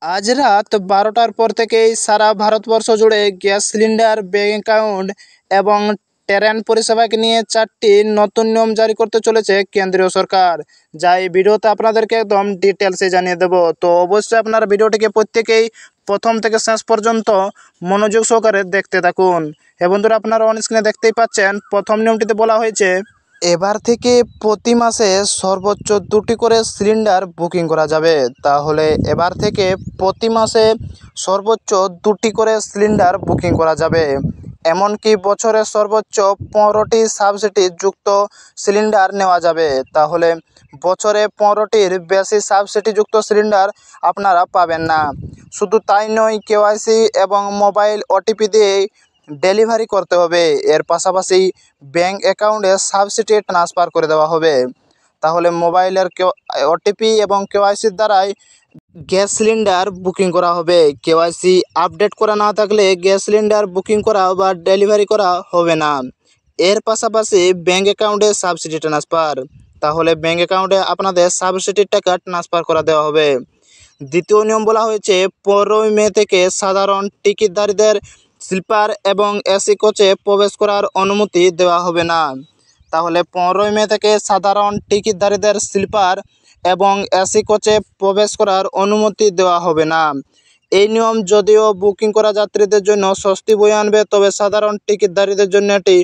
আজ রাত 12টার পর থেকেই সারা ভারতবর্ষ জুড়ে গ্যাস সিলিন্ডার, ব্যাংক অ্যাকাউন্ট এবং ট্রেন পরিষেবাকে নিয়ে 4টি নতুন নিয়ম জারি করতে চলেছে কেন্দ্রীয় সরকার। যা এই ভিডিওতে আপনাদেরকে একদম ডিটেলসে জানিয়ে দেব। তো অবশ্যই আপনারা ভিডিওটিকে প্রত্যেকেই প্রথম থেকে শেষ পর্যন্ত মনোযোগ সহকারে দেখতে থাকুন। বন্ধুরা, আপনারা অন স্ক্রিনে দেখতেই পাচ্ছেন, প্রথম নিয়মটিতে বলা হয়েছে এবার থেকে প্রতি মাসে সর্বোচ্চ 2টি করে সিলিন্ডার বুকিং করা যাবে। তাহলে এবার থেকে প্রতি মাসে সর্বোচ্চ 2টি করে সিলিন্ডার বুকিং করা যাবে। এমনকি বছরে সর্বোচ্চ 15টি সাবসিডি যুক্ত সিলিন্ডার নেওয়া যাবে। তাহলে বছরে 15টির বেশি সাবসিডি যুক্ত সিলিন্ডার আপনারা পাবেন না। শুধু তাই নয়, কেওয়াইসি এবং মোবাইল ওটিপি দিয়ে ডেলিভারি করতে হবে। এর পাশাপাশি ব্যাংক অ্যাকাউন্টে সাবসিডি ট্রান্সফার করে দেওয়া হবে। তাহলে মোবাইলের ওটিপি এবং কেওয়াইসির দ্বারাই গ্যাস সিলিন্ডার বুকিং করা হবে। কেওয়াইসি আপডেট করা না থাকলে গ্যাস সিলিন্ডার বুকিং করা বা ডেলিভারি করা হবে না। এর পাশাপাশি ব্যাংক অ্যাকাউন্টে সাবসিডি ট্রান্সফার, তাহলে ব্যাংক অ্যাকাউন্টে আপনাদের সাবসিডির টাকা ট্রান্সফার করা দেওয়া হবে। দ্বিতীয় নিয়ম বলা হয়েছে 15ই মে থেকে সাধারণ টিকিটধারীদের স্লিপার এবং এসি কোচে প্রবেশ করার অনুমতি দেওয়া হবে না। তাহলে 15ই মে থেকে সাধারণ টিকিটধারীদের স্লিপার এবং এসি কোচে প্রবেশ করার অনুমতি দেওয়া হবে না। এই নিয়ম যদিও বুকিং করা যাত্রীদের জন্য স্বস্তি বয়ে আনবে, তবে সাধারণ টিকিটধারীদের জন্য এটি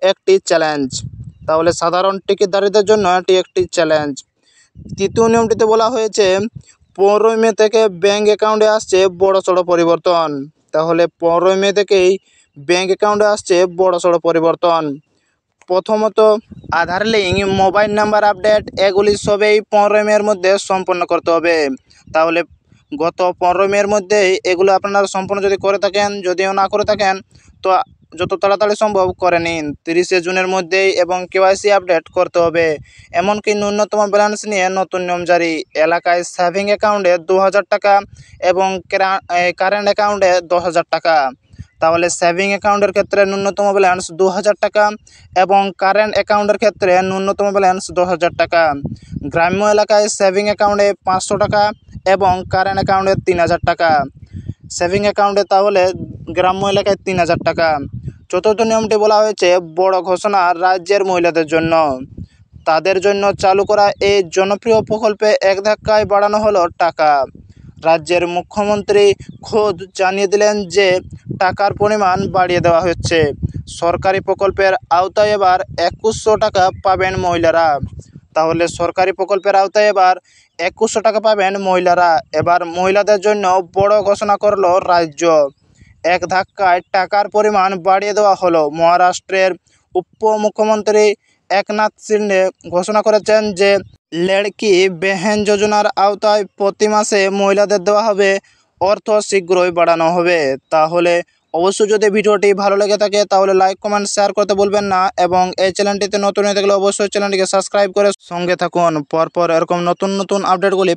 একটি চ্যালেঞ্জ। তাহলে সাধারণ টিকিটধারীদের জন্য এটি একটি চ্যালেঞ্জ। তৃতীয় নিয়মটিতে বলা হয়েছে 15ই মে থেকে ব্যাংক অ্যাকাউন্টে আসছে বড়সড় পরিবর্তন। তাহলে 15ই মে থেকেই ব্যাংক অ্যাকাউন্টে আসছে বড়সড় পরিবর্তন। প্রথমত, আধার লিঙ্ক, মোবাইল নাম্বার আপডেট, এগুলি সবই 15ই মের মধ্যে সম্পন্ন করতে হবে। তাহলে গত 15ই মের মধ্যেই এগুলো আপনারা সম্পূর্ণ যদি করে থাকেন, যদিও না করে থাকেন তো যত তাড়াতাড়ি সম্ভব করে নিন 30শে জুনের মধ্যেই। এবং কেওয়াইসি আপডেট করতে হবে। এমনকি ন্যূনতম ব্যালেন্স নিয়ে নতুন নিয়ম জারি। এলাকায় সেভিং অ্যাকাউন্টে 2000 টাকা এবং কারেন্ট অ্যাকাউন্টে 10,000 টাকা। তাহলে সেভিং অ্যাকাউন্টের ক্ষেত্রে ন্যূনতম ব্যালেন্স 2000 টাকা এবং কারেন্ট অ্যাকাউন্টের ক্ষেত্রে ন্যূনতম ব্যালেন্স 10,000 টাকা। গ্রাম্য এলাকায় সেভিং অ্যাকাউন্টে 500 টাকা এবং কারেন্ট অ্যাকাউন্টে 3000 টাকা। সেভিং অ্যাকাউন্টে তাহলে গ্রাম্য এলাকায় 3000 টাকা। চতুর্থ নিয়মটি বলা হয়েছে বড় ঘোষণা রাজ্যের মহিলাদের জন্য। তাদের জন্য চালু করা এই জনপ্রিয় প্রকল্পে এক ধাক্কায় বাড়ানো হলো টাকা। রাজ্যের মুখ্যমন্ত্রী খোদ জানিয়ে দিলেন যে টাকার পরিমাণ বাড়িয়ে দেওয়া হচ্ছে। সরকারি প্রকল্পের আওতায় এবার 2100 টাকা পাবেন মহিলারা। তাহলে সরকারি প্রকল্পের আওতায় এবার 2100 টাকা পাবেন মহিলারা। এবার মহিলাদের জন্য বড় ঘোষণা করলো রাজ্য। এক ধাক্কায় টাকার পরিমাণ বাড়িয়ে দেওয়া হলো। মহারাষ্ট্রের উপমুখ্যমন্ত্রী একনাথ শিন্ডে ঘোষণা করেছেন যে লড়কি বেহেন যোজনার আওতায় প্রতি মাসে মহিলাদের দেওয়া হবে অর্থ শীঘ্রই বাড়ানো হবে। তাহলে অবশ্যই যদি ভিডিওটি ভালো লেগে থাকে তাহলে লাইক, কমেন্ট, শেয়ার করতে ভুলবেন না। এবং এই চ্যানেলটিতে নতুন হয়ে থাকলে অবশ্যই চ্যানেলটিকে সাবস্ক্রাইব করে সঙ্গে থাকুন। পরপর এরকম নতুন নতুন আপডেটগুলি